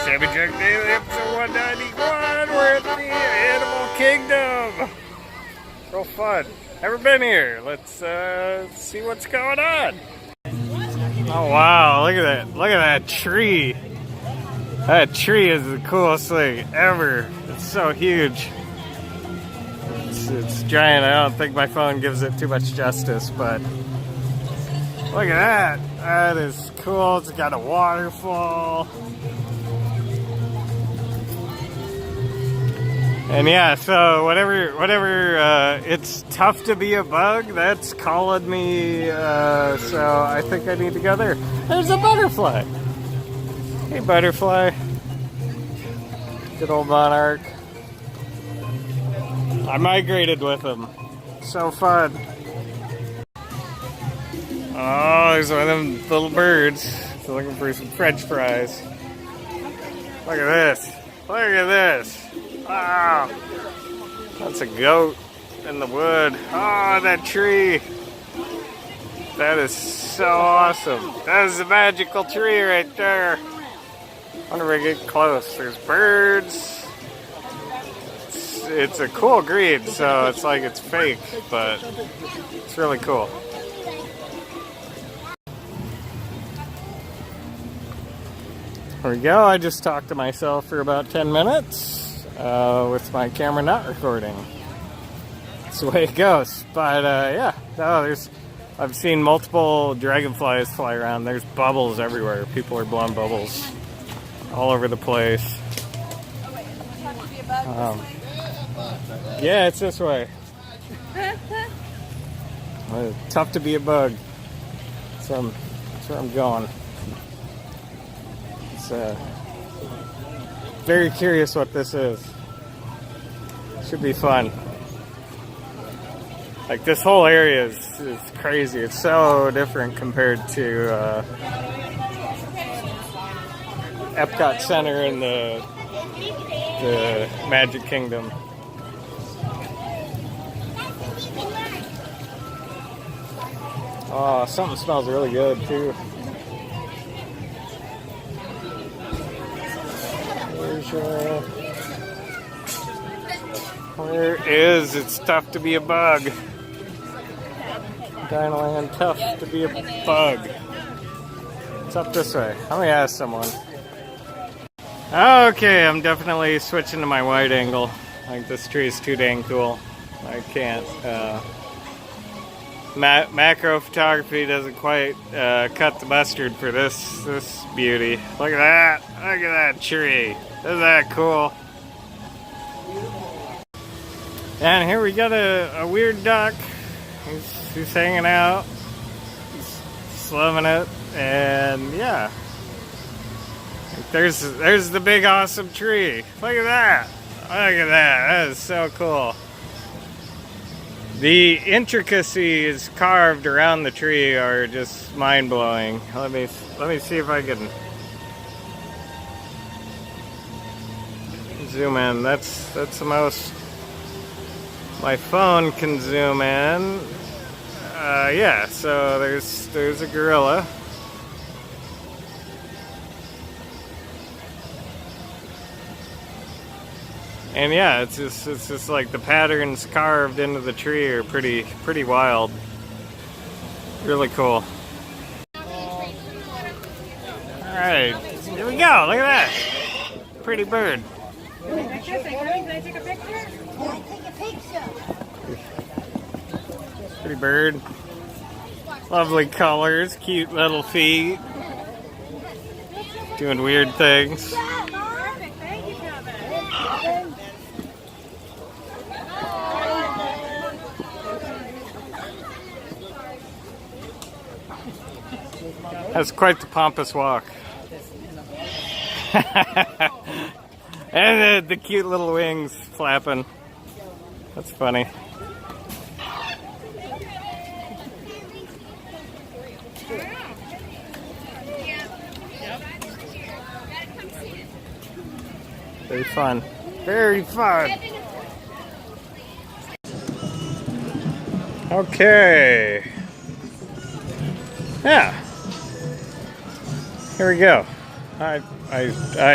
Sammy Jack Daily, episode 191. We're at the Animal Kingdom. Real fun. Never been here. Let's see what's going on. Oh wow, look at that. Look at that tree. That tree is the coolest thing ever. It's so huge. It's giant. I don't think my phone gives it too much justice, but look at that. That is cool. It's got a waterfall. And yeah, so whatever, it's tough to be a bug, that's calling me, so I think I need to go there. There's a butterfly. Hey, butterfly. Good old monarch. I migrated with him. So fun. Oh, there's one of them little birds. They're looking for some French fries. Look at this. Look at this. Wow. That's a goat in the wood. Oh, that tree. That is so awesome. That is a magical tree right there. I wonder if I get close. There's birds. It's a cool green, so it's like it's fake, but it's really cool. There we go. I just talked to myself for about 10 minutes with my camera not recording. That's the way it goes. But yeah, no, I've seen multiple dragonflies fly around. There's bubbles everywhere. People are blowing bubbles all over the place. Yeah, it's this way. Tough to be a bug. So that's where I'm going. Very curious what this is. Should be fun. Like this whole area is crazy. It's so different compared to Epcot Center in the Magic Kingdom. Oh, something smells really good too. Where is it's tough to be a bug? Dinoland, tough to be a bug. It's up this way. Let me ask someone. Okay, I'm definitely switching to my wide angle. Like this tree is too dang cool. I can't. Macro photography doesn't quite cut the mustard for this beauty. Look at that! Look at that tree. Isn't that cool? And here we got a weird duck. He's hanging out. He's loving it. And yeah. There's the big awesome tree. Look at that. Look at that. That is so cool. The intricacies carved around the tree are just mind-blowing. Let me see if I can zoom in. That's the most my phone can zoom in. Yeah, so there's a gorilla. And yeah, it's just like the patterns carved into the tree are pretty wild. Really cool. Alright, here we go, look at that. Pretty bird. Can I take a picture? Yeah, take a picture. Pretty bird. Lovely colors, cute little feet. Doing weird things. Perfect, thank you, Kevin. That's quite the pompous walk. And the cute little wings flapping. That's funny. Very fun. Very fun. Okay. Yeah. Here we go. I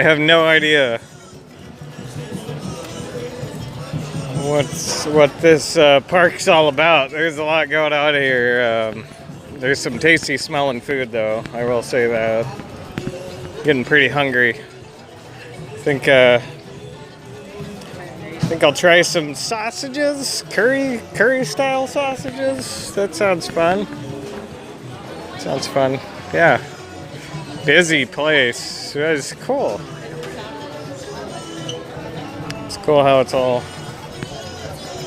have no idea what this park's all about. There's a lot going on here. There's some tasty smelling food though, I will say that. Getting pretty hungry. Think I'll try some sausages, curry style sausages. That sounds fun. Sounds fun. Yeah. Busy place. It's cool. It's cool how it's all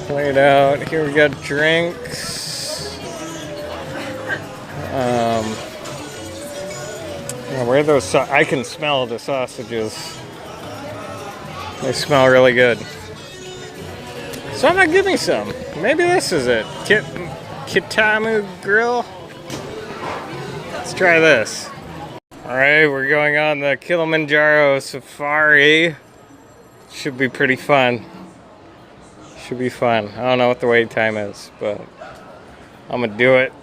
laid out. Here we got drinks. Where are those? I can smell the sausages. They smell really good. So I'm gonna give me some. Maybe this is it. Kitamu Grill. Let's try this. Alright, we're going on the Kilimanjaro Safari. Should be pretty fun. Should be fun. I don't know what the wait time is, but I'm gonna do it.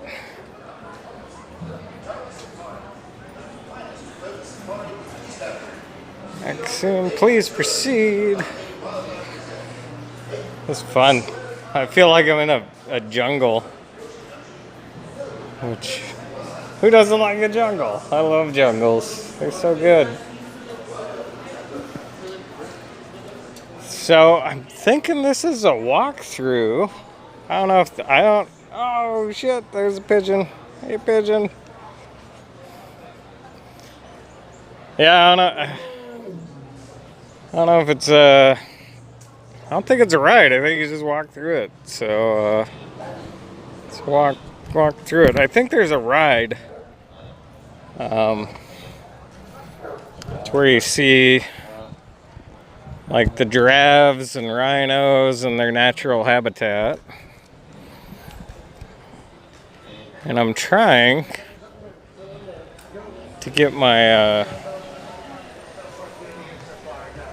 Excellent. Please proceed. It's fun. I feel like I'm in a jungle. Which, who doesn't like a jungle? I love jungles. They're so good. So I'm thinking this is a walkthrough. I don't know if oh shit! There's a pigeon. Hey pigeon. Yeah, I don't know if it's I don't think it's a ride. I think you just walk through it. So let's walk through it. I think there's a ride. It's where you see like the giraffes and rhinos and their natural habitat. And I'm trying to get my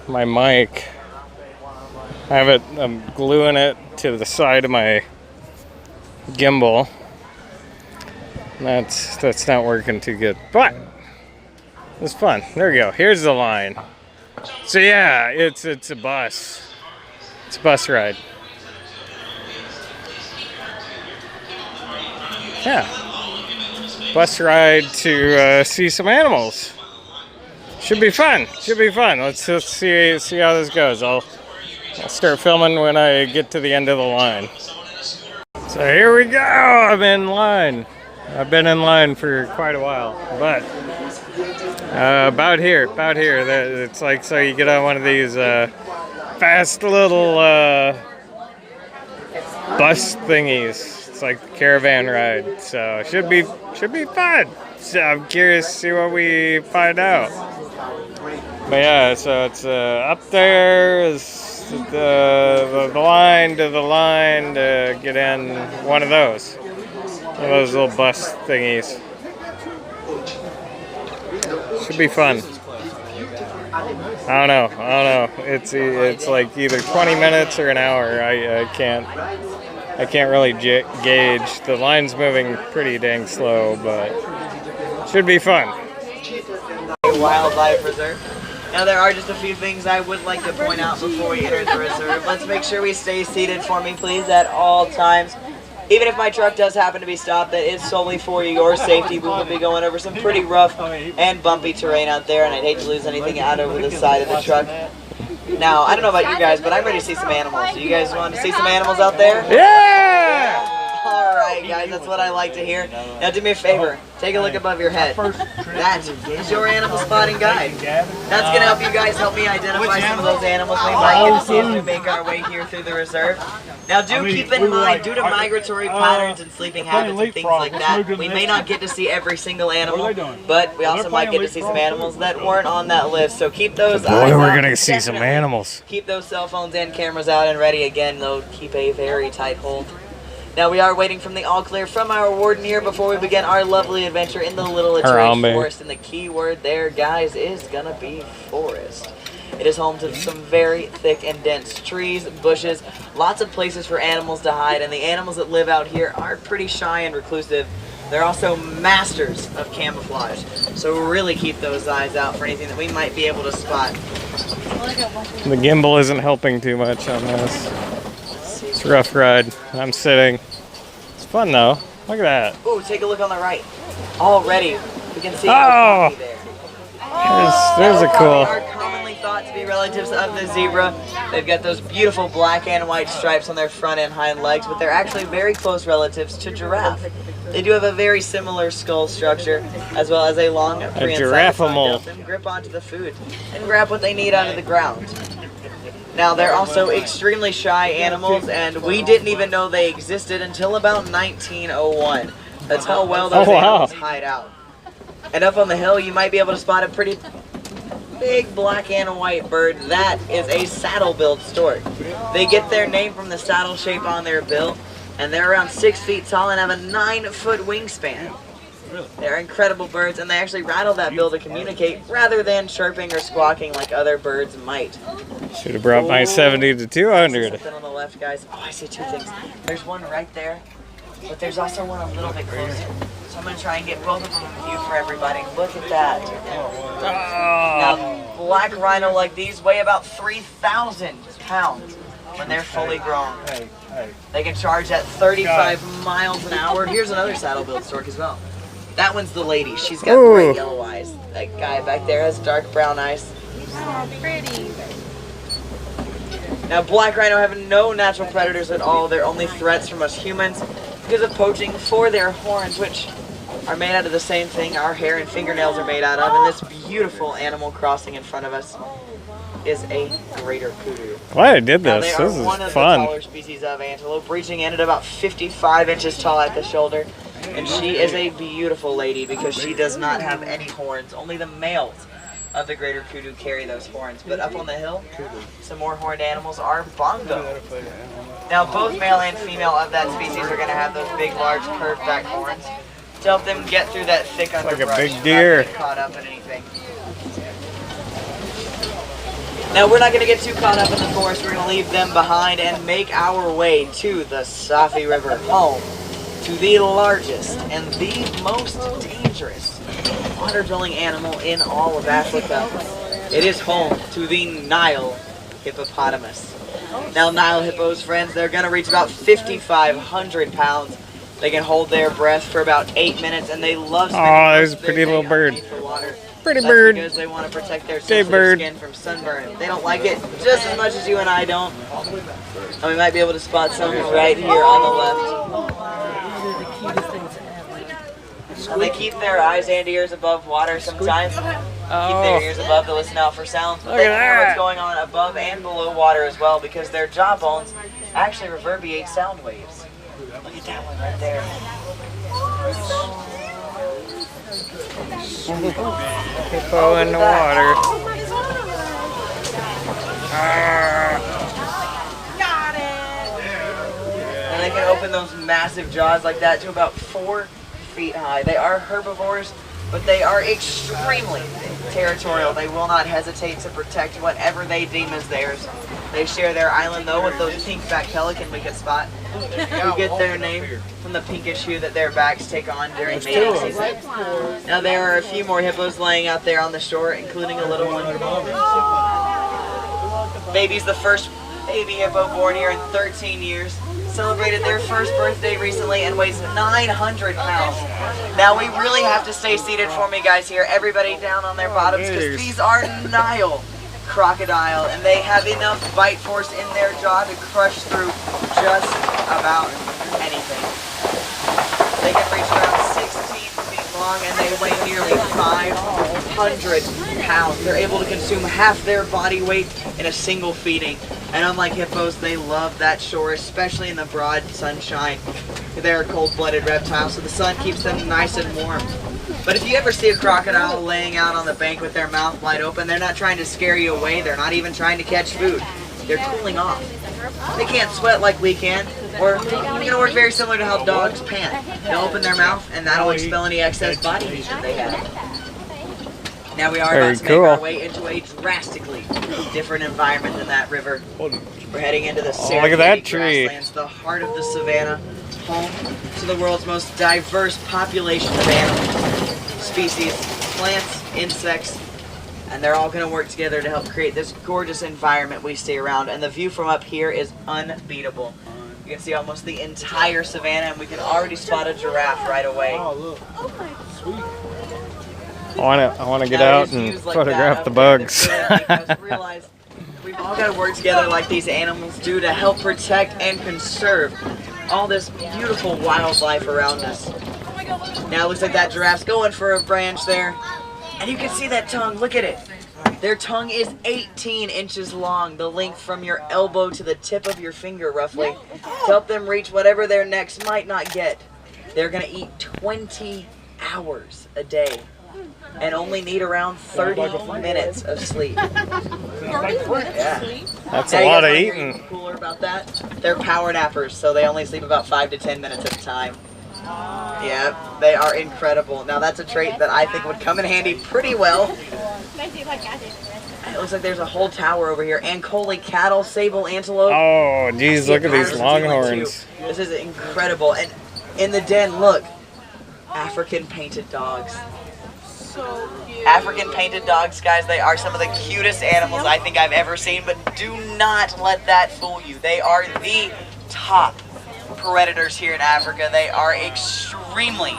my mic. I'm gluing it to the side of my gimbal. That's not working too good, but it's fun. There we go. Here's the line. So yeah, it's a bus. It's a bus ride. Yeah, bus ride to see some animals. Should be fun. Should be fun. Let's see how this goes. I'll start filming when I get to the end of the line. So here we go. I'm in line. I've been in line for quite a while, but about here. It's like, so you get on one of these fast little bus thingies. It's like Caravan Ride. So should be fun. So I'm curious to see what we find out. But yeah, so it's up there is the line to get in one of those little bus thingies. Should be fun. I don't know. It's like either 20 minutes or an hour. I can't really gauge. The line's moving pretty dang slow, but should be fun. Wildlife reserve. Now there are just a few things I would like to point out before we enter the reserve. Let's make sure we stay seated for me, please, at all times. Even if my truck does happen to be stopped, that is solely for your safety. We will be going over some pretty rough and bumpy terrain out there, and I'd hate to lose anything out over the side of the truck. Now, I don't know about you guys, but I'm ready to see some animals. Do you guys want to see some animals out there? Yeah! Alright guys, that's what I like to hear. Now do me a favor, take a look above your head. That is your animal spotting guide. That's going to help you guys help me identify some of those animals we might get to see as we make our way here through the reserve. Now do keep in mind, due to migratory patterns and sleeping habits and things like that, we may not get to see every single animal, but we also might get to see some animals that weren't on that list. So keep those eyes out. We're going to see some animals. Keep those cell phones and cameras out and ready. Again, though, keep a very tight hold. Now we are waiting from the all clear from our warden here before we begin our lovely adventure in the Little Latrine Forest. And the key word there, guys, is gonna be forest. It is home to some very thick and dense trees, bushes, lots of places for animals to hide, and the animals that live out here are pretty shy and reclusive. They're also masters of camouflage, so really keep those eyes out for anything that we might be able to spot. The gimbal isn't helping too much on this. It's a rough ride. I'm sitting. It's fun though. Look at that. Ooh, take a look on the right. Already, we can see Oh! there. There's a cool. They are commonly thought to be relatives of the zebra. They've got those beautiful black and white stripes on their front and hind legs, but they're actually very close relatives to giraffe. They do have a very similar skull structure, as well as a long giraffe-a-mole. them grip onto the food and grab what they need out of the ground. Now, they're also extremely shy animals, and we didn't even know they existed until about 1901. That's how well those animals hide out. And up on the hill, you might be able to spot a pretty big black and white bird. That is a saddle-billed stork. They get their name from the saddle shape on their bill, and they're around 6 feet tall and have a 9-foot wingspan. They're incredible birds, and they actually rattle that bill to communicate rather than chirping or squawking like other birds might. Should have brought my 70 to 200. Something on the left, guys. Oh, I see two things. There's one right there, but there's also one a little bit closer. So I'm going to try and get both of them in view for everybody. Look at that. Now, black rhino like these weigh about 3,000 pounds when they're fully grown. They can charge at 35 miles an hour. Here's another saddle-billed stork as well. That one's the lady. She's got bright yellow eyes. That guy back there has dark brown eyes. Oh, pretty. Now, black rhino have no natural predators at all. They're only threats from us humans because of poaching for their horns, which are made out of the same thing our hair and fingernails are made out of. And this beautiful animal crossing in front of us is a greater kudu. Glad I did Now, this. they This are is one of fun. the taller species of antelope, reaching in at about 55 inches tall at the shoulder. And she is a beautiful lady because she does not have any horns. Only the males of the greater kudu carry those horns. But up on the hill, some more horned animals are bongo. Now, both male and female of that species are going to have those big, large, curved back horns to help them get through that thick underbrush. Like a big deer. Not getting caught up in anything. Now, we're not going to get too caught up in the forest. We're going to leave them behind and make our way to the Safi River, home to the largest and the most dangerous water-dwelling animal in all of Africa. It is home to the Nile hippopotamus. Now, Nile hippos, friends, they're going to reach about 5,500 pounds. They can hold their breath for about 8 minutes, and they love spending there's most a of their pretty day little bird. underneath the water. Pretty That's bird. because they want to protect their Hey, sensitive bird. skin from sunburn. They don't like it just as much as you and I don't. And we might be able to spot some right here on the left. And they keep their eyes and ears above water sometimes. Keep their ears above to listen out for sounds. But they can hear what's going on above and below water as well because their jawbones actually reverberate sound waves. Look at that one right there. Hippo in the water. Got it. And they can open those massive jaws like that to about 4 feet high. They are herbivores, but they are extremely territorial. They will not hesitate to protect whatever they deem as theirs. They share their island, though, with those pink-backed pelican we could spot, who get their name from the pinkish hue that their backs take on during mating season. Now, there are a few more hippos laying out there on the shore, including a little one. Baby's the first baby hippo born here in 13 years. Celebrated their first birthday recently and weighs 900 pounds. Now, we really have to stay seated for me, guys, here. Everybody down on their bottoms, because these are Nile crocodile, and they have enough bite force in their jaw to crush through just about anything. They can reach around 16 feet long, and they weigh nearly 500 pounds. They're able to consume half their body weight in a single feeding. And unlike hippos, they love that shore, especially in the broad sunshine. They're a cold-blooded reptile, so the sun keeps them nice and warm. But if you ever see a crocodile laying out on the bank with their mouth wide open, they're not trying to scare you away. They're not even trying to catch food. They're cooling off. They can't sweat like we can, or it's going to work very similar to how dogs pant. They'll open their mouth, and that'll expel any excess body heat that they have. Now we are about to make our way into a drastically different environment than that river. We're heading into the look at that tree. grasslands, the heart of the savannah, home to the world's most diverse population of animals, species, plants, insects, and they're all going to work together to help create this gorgeous environment we see around. And the view from up here is unbeatable. You can see almost the entire savannah, and we can already spot a giraffe right away. Oh, look. Sweet. I want to get out and photograph the bugs. Realize we've all got to work together like these animals do to help protect and conserve all this beautiful wildlife around us. Now it looks like that giraffe's going for a branch there. And you can see that tongue, look at it. Their tongue is 18 inches long, the length from your elbow to the tip of your finger roughly, to help them reach whatever their necks might not get. They're gonna eat 20 hours a day and only need around 30 minutes of sleep. Yeah. That's Now a you lot guys of wanna hear eating. even cooler about that? They're power nappers, so they only sleep about 5 to 10 minutes at a time. Yeah, they are incredible. Now that's a trait that I think would come in handy pretty well. It looks like there's a whole tower over here. Ancole cattle, sable antelope. Oh, geez, look at these longhorns. This is incredible. And in the den, look, African painted dogs. So cute. African painted dogs, guys, they are some of the cutest animals I think I've ever seen, but do not let that fool you. They are the top predators here in Africa. They are extremely,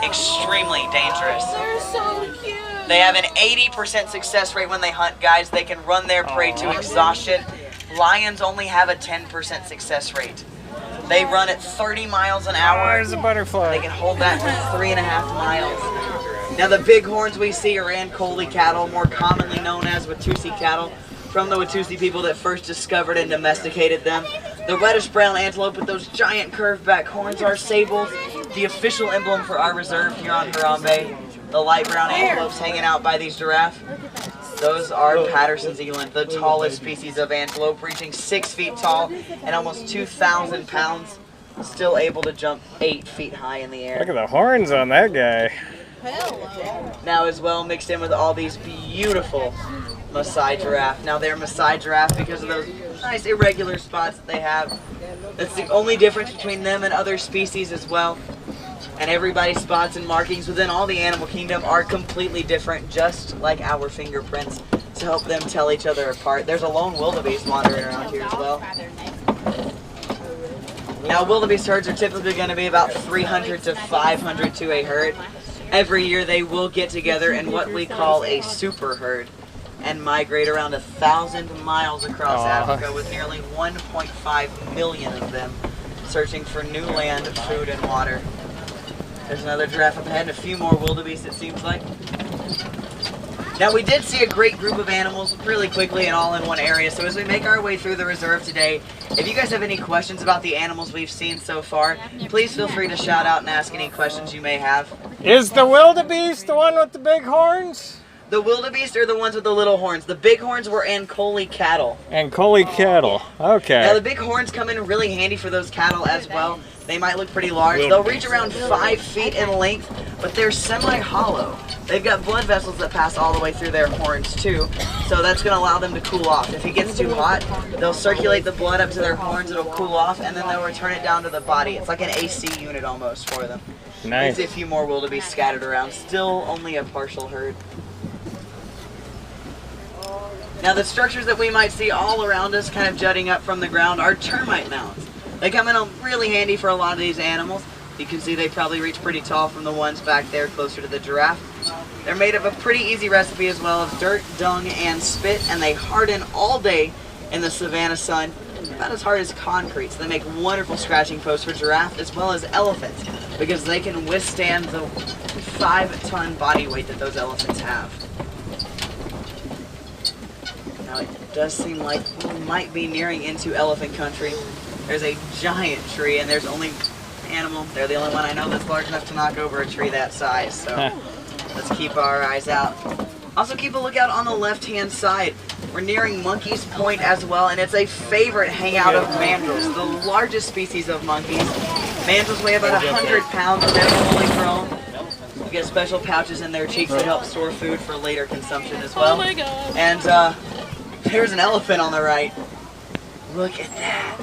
extremely dangerous. They're so cute. They have an 80% success rate when they hunt, guys. They can run their prey to exhaustion. Lions only have a 10% success rate. They run at 30 miles an Oh, hour. there's a butterfly. They can hold that for 3.5 miles. Now the big horns we see are Ancole cattle, more commonly known as Watusi cattle, from the Watusi people that first discovered and domesticated them. The reddish-brown antelope with those giant curved-back horns are sables, the official emblem for our reserve here on Harambe. The light brown antelopes hanging out by these giraffe. Those are Patterson's eland, the tallest species of antelope, reaching 6 feet tall and almost 2,000 pounds, still able to jump 8 feet high in the air. Look at the horns on that guy. Now as well mixed in with all these beautiful Maasai giraffe. Now they're Maasai giraffe because of those nice irregular spots that they have. That's the only difference between them and other species as well. And everybody's spots and markings within all the animal kingdom are completely different, just like our fingerprints, to help them tell each other apart. There's a lone wildebeest wandering around here as well. Now wildebeest herds are typically going to be about 300 to 500 to a herd. Every year they will get together in what we call a super herd and migrate around 1,000 miles across Africa with nearly 1.5 million of them searching for new land, food, and water. There's another giraffe up ahead and a few more wildebeest, it seems like. Now we did see a great group of animals really quickly and all in one area, so as we make our way through the reserve today, if you guys have any questions about the animals we've seen so far, please feel free to shout out and ask any questions you may have. Is the wildebeest the one with the big horns? The wildebeest are the ones with the little horns. The big horns were Ancole cattle. Ancole cattle. Okay. Now the big horns come in really handy for those cattle as well. They might look pretty large. They'll reach around 5 feet in length, but they're semi-hollow. They've got blood vessels that pass all the way through their horns too, so that's going to allow them to cool off. If it gets too hot, they'll circulate the blood up to their horns, it'll cool off, and then they'll return it down to the body. It's like an AC unit almost for them. Nice. You see a few more wildebeest scattered around. Still only a partial herd. Now the structures that we might see all around us kind of jutting up from the ground are termite mounds. They come in really handy for a lot of these animals. You can see they probably reach pretty tall from the ones back there closer to the giraffe. They're made of a pretty easy recipe as well of dirt, dung, and spit, and they harden all day in the Savannah sun, about as hard as concrete. So they make wonderful scratching posts for giraffe as well as elephants because they can withstand the 5-ton body weight that those elephants have. Now it does seem like we might be nearing into elephant country. There's a giant tree and there's only animal. They're the only one I know that's large enough to knock over a tree that size. So let's keep our eyes out. Also keep a lookout on the left-hand side. We're nearing Monkey's Point as well, and it's a favorite hangout of mandrills, the largest species of monkeys. Mandrills weigh about 100 pounds and they're fully grown. You get special pouches in their cheeks that help store food for later consumption as well. Oh my god. And there's an elephant on the right. Look at that.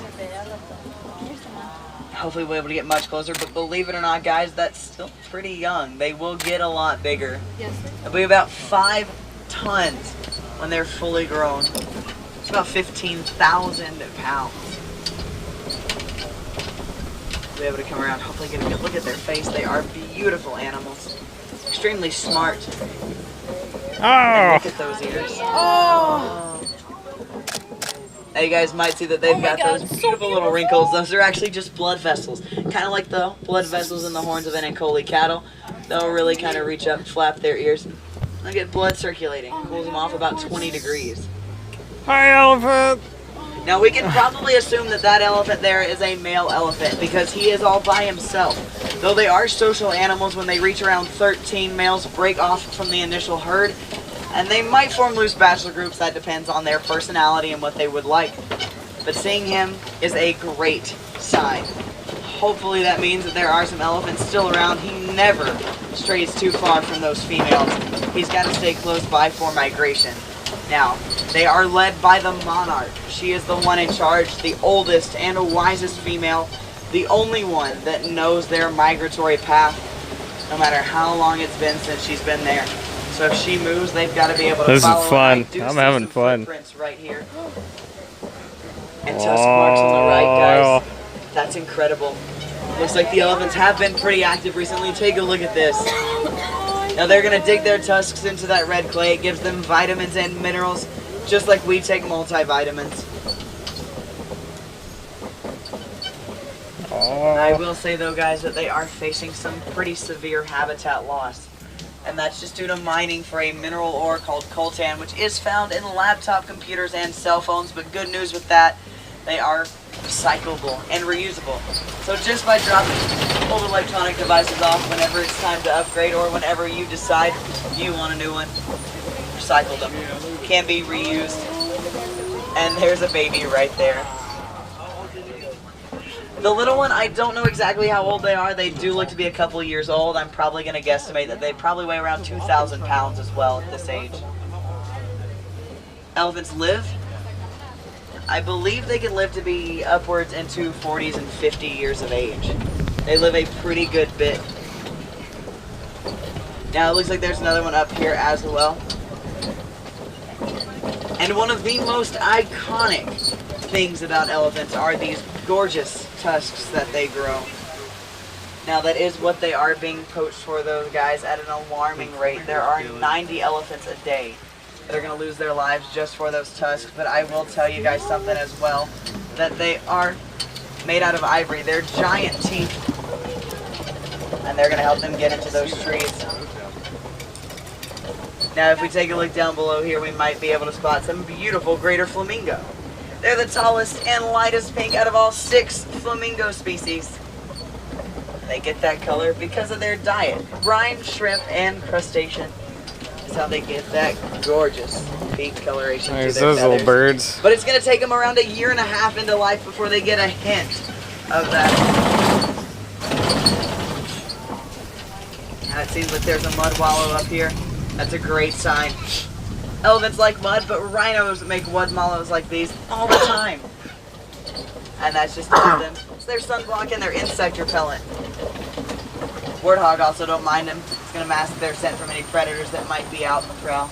hopefully we'll be able to get much closer. But believe it or not, guys, that's still pretty young. They will get a lot bigger. Yes, sir. They'll be about 5 tons when they're fully grown. It's about 15,000 pounds. We'll be able to come around, hopefully get a good look at their face. They are beautiful animals. Extremely smart. And look at those ears. Oh! Now you guys might see that they've got those beautiful little wrinkles. Those are actually just blood vessels. Kind of like the blood vessels in the horns of an Ankole cattle. They'll really kind of reach up, flap their ears. They'll get blood circulating. Cools them off about 20 degrees. Hi, elephant. Now we can probably assume that that elephant there is a male elephant because he is all by himself. Though they are social animals, when they reach around 13, males break off from the initial herd. And they might form loose bachelor groups. That depends on their personality and what they would like. But seeing him is a great sign. Hopefully that means that there are some elephants still around. He never strays too far from those females. He's got to stay close by for migration. Now, they are led by the monarch. She is the one in charge, the oldest and wisest female, the only one that knows their migratory path, no matter how long it's been since she's been there. So if she moves, they've got to be able to follow her. This is fun. I'm having fun. Footprints right here. And tusk marks on the right, guys. That's incredible. Looks like the elephants have been pretty active recently. Take a look at this. Now they're going to dig their tusks into that red clay. It gives them vitamins and minerals, just like we take multivitamins. I will say though, guys, that they are facing some pretty severe habitat loss. And that's just due to mining for a mineral ore called coltan, which is found in laptop computers and cell phones. But good news with that, they are recyclable and reusable. So just by dropping old electronic devices off whenever it's time to upgrade or whenever you decide you want a new one, recycle them. Can be reused. And there's a baby right there. The little one, I don't know exactly how old they are. They do look to be a couple years old. I'm probably going to guesstimate that they probably weigh around 2,000 pounds as well at this age. Elephants live. I believe they can live to be upwards into 40s and 50 years of age. They live a pretty good bit. Now it looks like there's another one up here as well. And one of the most iconic things about elephants are these gorgeous tusks that they grow. Now that is what they are being poached for, those guys, at an alarming rate. There are 90 elephants a day that are going to lose their lives just for those tusks. But I will tell you guys something as well, that they are made out of ivory. They're giant teeth, and they're going to help them get into those trees. Now if we take a look down below here, we might be able to spot some beautiful greater flamingo. They're the tallest and lightest pink out of all 6 flamingo species. They get that color because of their diet. Brine, shrimp, and crustacean. That's how they get that gorgeous pink coloration to their those feathers. little birds. But it's going to take them around 1.5 years into life before they get a hint of that. Now it seems like there's a mud wallow up here. That's a great sign. Elephants like mud, but rhinos make mud wallows like these all the time. And that's just to help them. It's their sunblock and their insect repellent. Warthog also don't mind them. It's going to mask their scent from any predators that might be out in the prowl.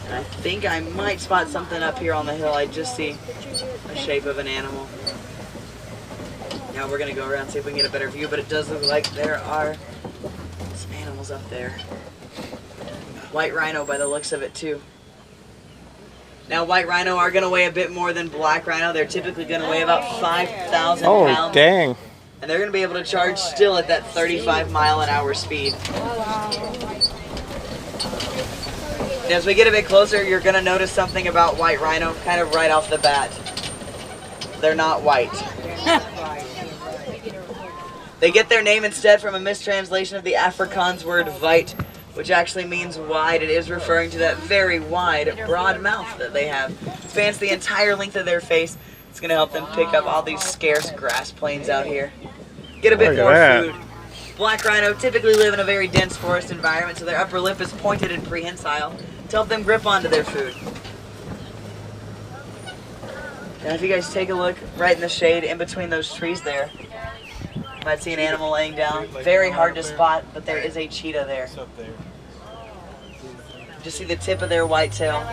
And I think I might spot something up here on the hill. I just see the shape of an animal. Now we're going to go around and see if we can get a better view, but it does look like there are some animals up there. White rhino by the looks of it too. Now white rhino are going to weigh a bit more than black rhino. They're typically going to weigh about 5,000 pounds. Oh, dang. And they're going to be able to charge still at that 35-mile-an-hour speed. And as we get a bit closer, you're going to notice something about white rhino kind of right off the bat. They're not white. They get their name instead from a mistranslation of the Afrikaans word "wit," which actually means wide. It is referring to that very wide, broad mouth that they have. It spans the entire length of their face. It's going to help them pick up all these scarce grass plains out here. Get a bit more food. Black rhino typically live in a very dense forest environment, so their upper lip is pointed and prehensile to help them grip onto their food. Now if you guys take a look right in the shade in between those trees there, you might see an animal laying down. Very hard to spot, but there is a cheetah there. Just see the tip of their white tail.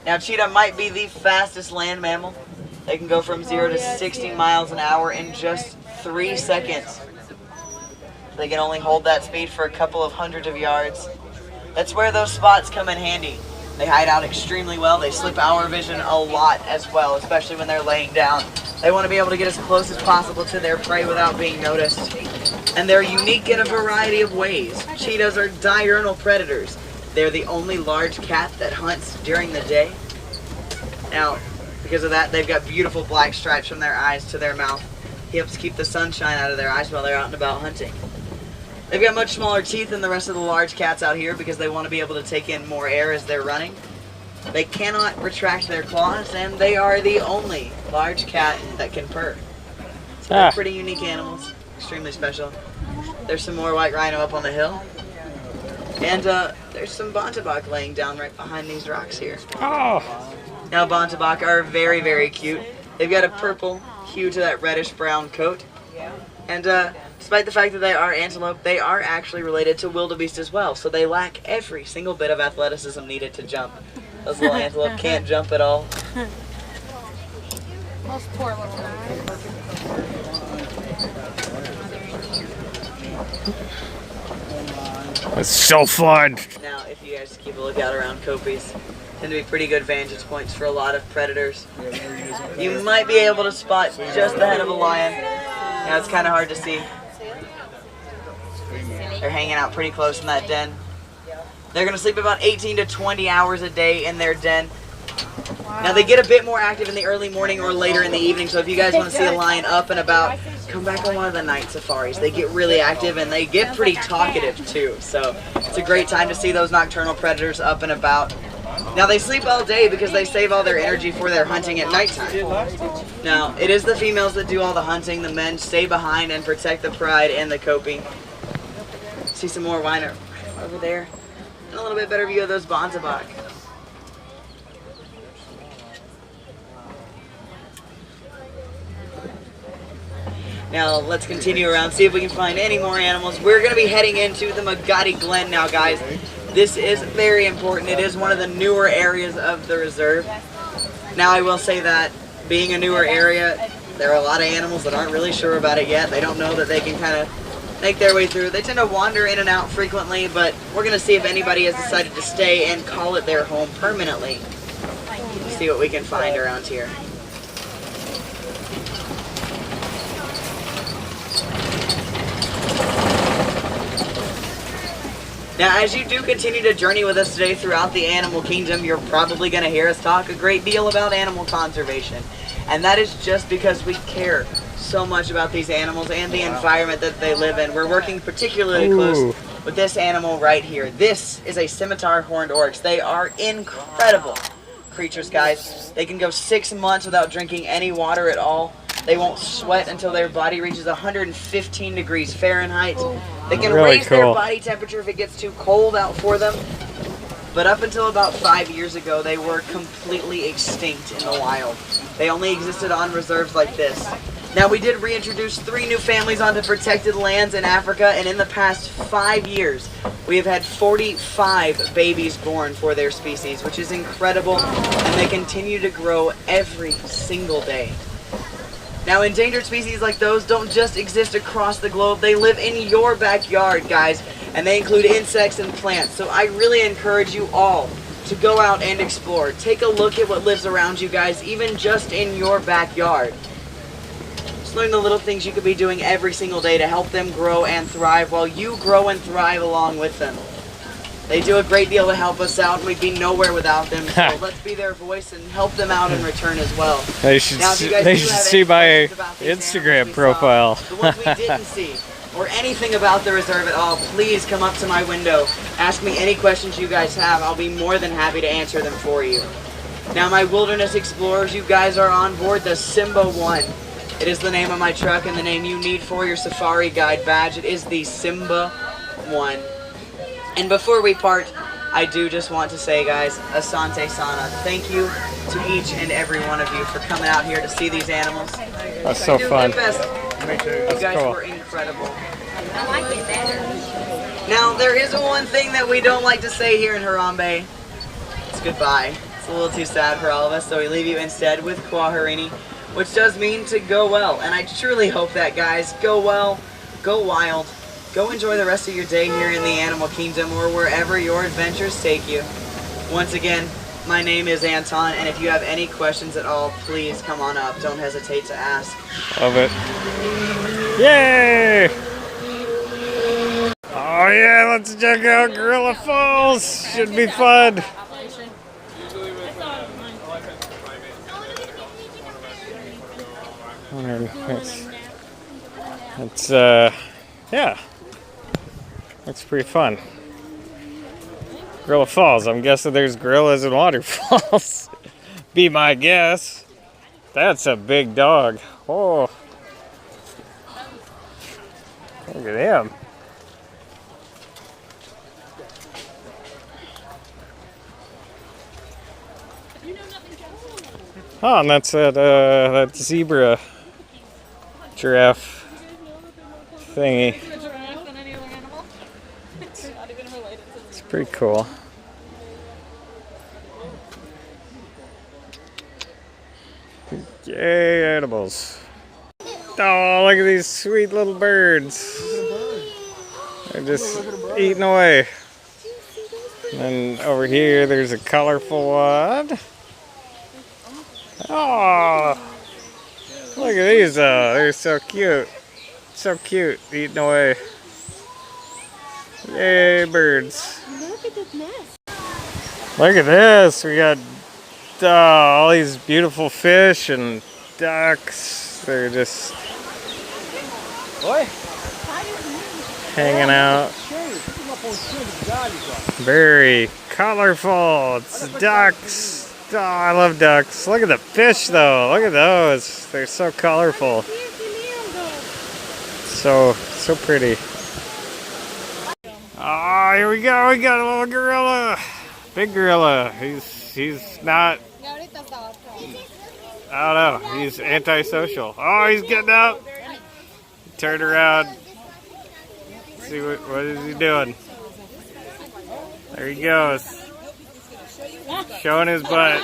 Now cheetah might be the fastest land mammal. They can go from 0 to 60 miles an hour in just 3 seconds. They can only hold that speed for a couple of hundreds of yards. That's where those spots come in handy. They hide out extremely well. They slip our vision a lot as well, especially when they're laying down. They want to be able to get as close as possible to their prey without being noticed. And they're unique in a variety of ways. Cheetahs are diurnal predators. They're the only large cat that hunts during the day. Now, because of that, they've got beautiful black stripes from their eyes to their mouth. It helps keep the sunshine out of their eyes while they're out and about hunting. They've got much smaller teeth than the rest of the large cats out here because they want to be able to take in more air as they're running. They cannot retract their claws, and they are the only large cat that can purr. So they're pretty unique animals, extremely special. There's some more white rhino up on the hill. And there's some bontebok laying down right behind these rocks here. Oh. Now bontebok are very, very cute. They've got a purple hue to that reddish-brown coat. And despite the fact that they are antelope, they are actually related to wildebeest as well. So they lack every single bit of athleticism needed to jump. Those little antelope can't jump at all. Those poor little guys. It's so fun. Now, if you guys keep a lookout around Copies, tend to be pretty good vantage points for a lot of predators. You might be able to spot just the head of a lion. Now, it's kind of hard to see. They're hanging out pretty close in that den. They're going to sleep about 18 to 20 hours a day in their den. Now they get a bit more active in the early morning or later in the evening, so if you guys want to see a lion up and about, come back on one of the night safaris. They get really active and they get pretty talkative too, so it's a great time to see those nocturnal predators up and about. Now they sleep all day because they save all their energy for their hunting at nighttime. Now it is the females that do all the hunting. The men stay behind and protect the pride and the coping. See some more rhino over there. And a little bit better view of those bontebok. Now let's continue around, see if we can find any more animals. We're going to be heading into the Magadi Glen now, guys. This is very important. It is one of the newer areas of the reserve. Now I will say that being a newer area, there are a lot of animals that aren't really sure about it yet. They don't know that they can kind of make their way through. They tend to wander in and out frequently, but we're going to see if anybody has decided to stay and call it their home permanently. Let's see what we can find around here. Now, as you do continue to journey with us today throughout the animal kingdom, you're probably going to hear us talk a great deal about animal conservation. And that is just because we care so much about these animals and the environment that they live in. We're working particularly close with this animal right here. This is a scimitar horned oryx. They are incredible creatures, guys. They can go 6 months without drinking any water at all. They won't sweat until their body reaches 115 degrees Fahrenheit. They can raise their body temperature if it gets too cold out for them. But up until about 5 years ago, they were completely extinct in the wild. They only existed on reserves like this. Now, we did reintroduce 3 new families onto protected lands in Africa, and in the past 5 years, we have had 45 babies born for their species, which is incredible, and they continue to grow every single day. Now, endangered species like those don't just exist across the globe. They live in your backyard, guys, and they include insects and plants. So I really encourage you all to go out and explore. Take a look at what lives around you, guys, even just in your backyard. Just learn the little things you could be doing every single day to help them grow and thrive while you grow and thrive along with them. They do a great deal to help us out, and we'd be nowhere without them. So let's be their voice and help them out in return as well. They should see my Instagram profile. The ones we didn't see, or anything about the reserve at all, please come up to my window. Ask me any questions you guys have. I'll be more than happy to answer them for you. Now, my wilderness explorers, you guys are on board the Simba 1. It is the name of my truck and the name you need for your safari guide badge. It is the Simba 1. And before we part, I do just want to say, guys, Asante Sana, thank you to each and every one of you for coming out here to see these animals. That's so fun. You guys cool. were incredible. I like it better. Now, there is one thing that we don't like to say here in Harambe. It's goodbye. It's a little too sad for all of us, so we leave you instead with Kwaherini, which does mean to go well. And I truly hope that, guys, go well, go wild, go enjoy the rest of your day here in the animal kingdom or wherever your adventures take you. Once again, my name is Anton, and if you have any questions at all, please come on up. Don't hesitate to ask. Love it. Yay! Oh yeah, let's check out Gorilla Falls. Should be fun. It's yeah, that's pretty fun. Gorilla Falls. I'm guessing there's gorillas and waterfalls. Be my guess. That's a big dog. Oh, look at him. Oh, and that's that zebra giraffe thingy. It's pretty cool. Yay, animals. Oh, look at these sweet little birds. They're just eating away. And over here, there's a colorful one. Oh, look at these though. They're so cute. So cute, eating away. Yay, birds. Look at this nest. Look at this. We got all these beautiful fish and ducks. They're just hanging out. Very colorful. It's ducks. Oh, I love ducks. Look at the fish though. Look at those. They're so colorful. So pretty. Oh, here we go. We got a little gorilla. Big gorilla. He's not, I don't know. He's antisocial. Oh, he's getting up. Turn around. See what is he doing? There he goes. Showing his butt.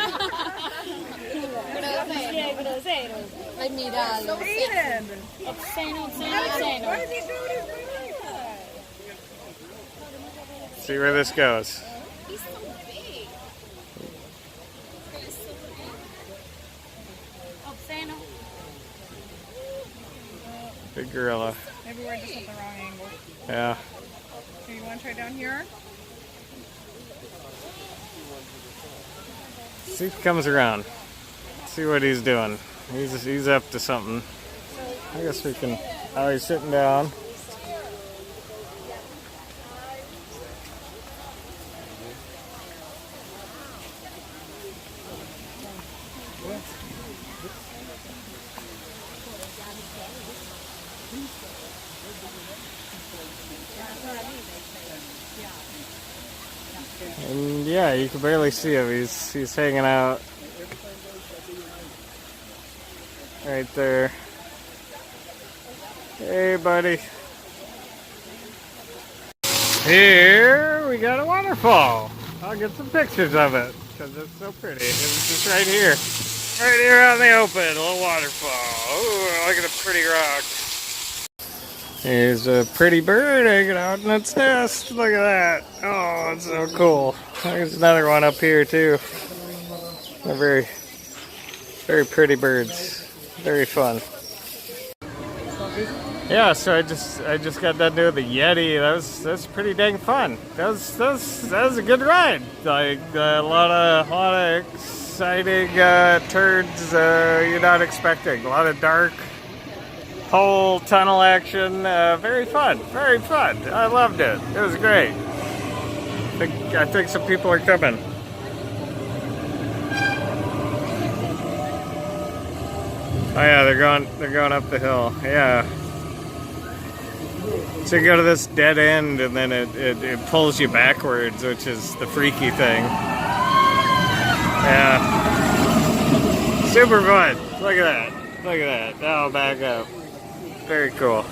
See where this goes. Big gorilla. Maybe we're just at the wrong angle. Yeah. So you want to try down here? See if he comes around. See what he's doing. He's up to something. I guess we can. Oh, he's sitting down. And yeah, you can barely see him. He's hanging out right there. Hey, buddy. Here we got a waterfall. I'll get some pictures of it because it's so pretty. It's just right here out in the open, a little waterfall. Ooh, look at the pretty rocks. Here's a pretty bird hanging out in its nest. Look at that. Oh, it's so cool. There's another one up here too. They're very, very pretty birds. Very fun. Yeah, so I just got done doing the Yeti. That's pretty dang fun. That was a good ride. Like a lot of exciting turns you're not expecting. A lot of dark whole tunnel action. Very fun. Very fun. I loved it. It was great. I think some people are coming. Oh yeah, they're going up the hill. Yeah. So you go to this dead end, and then it pulls you backwards, which is the freaky thing. Yeah. Super fun. Look at that. Look at that. Now I'll back up. Very cool.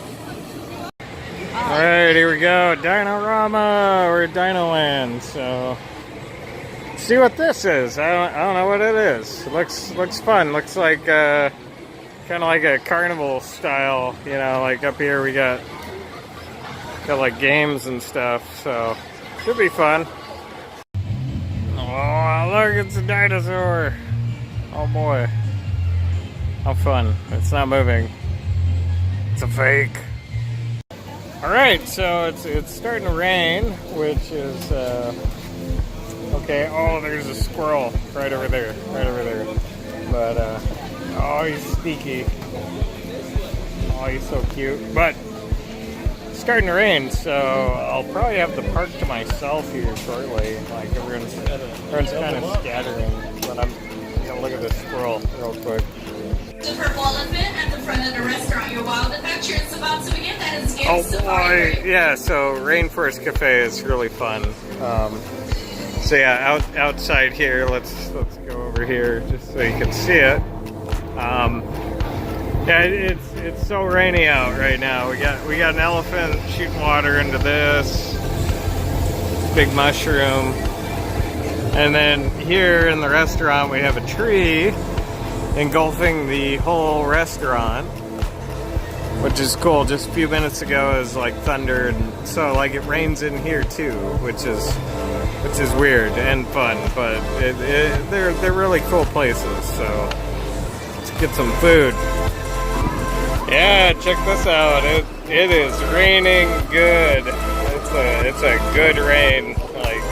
Alright, here we go. Dino-rama. We're at Dino Land, so let's see what this is. I don't know what it is. It looks fun. Looks like kind of like a carnival style, you know, like up here we got like games and stuff, so should be fun. Oh, look, it's a dinosaur. Oh boy. How fun. It's not moving. It's a fake. Alright, so it's starting to rain, which is okay. Oh, there's a squirrel right over there. Right over there. But oh, he's sneaky. Oh, he's so cute. But it's starting to rain, so I'll probably have the park to myself here shortly. Like everyone's kind of scattering. But I'm gonna look at this squirrel real quick. The purple elephant at the front of the restaurant. Your wild adventure is about to begin. That is Kilimanjaro Safari. Boy, yeah. So Rainforest Cafe is really fun. So yeah, outside here. Let's go over here just so you can see it. Yeah, it's so rainy out right now. We got an elephant shooting water into this big mushroom, and then here in the restaurant we have a tree engulfing the whole restaurant, which is cool. Just a few minutes ago it was like thunder, and so like it rains in here too, which is weird and fun. But they're really cool places. So let's get some food. Yeah, check this out. It is raining good. It's a good rain. Like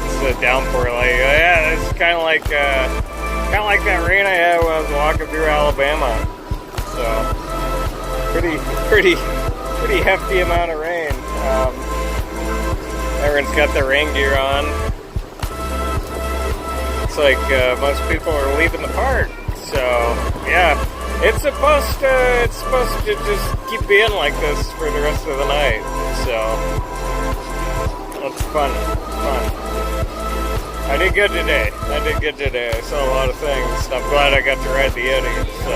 it's a downpour. Like yeah, it's kind of like that rain I had when I was walking through Alabama. So pretty hefty amount of rain. Everyone's got their rain gear on. It's like most people are leaving the park. So yeah. It's supposed to just keep being like this for the rest of the night, so it's fun. I did good today. I saw a lot of things. I'm glad I got to ride the Yeti, so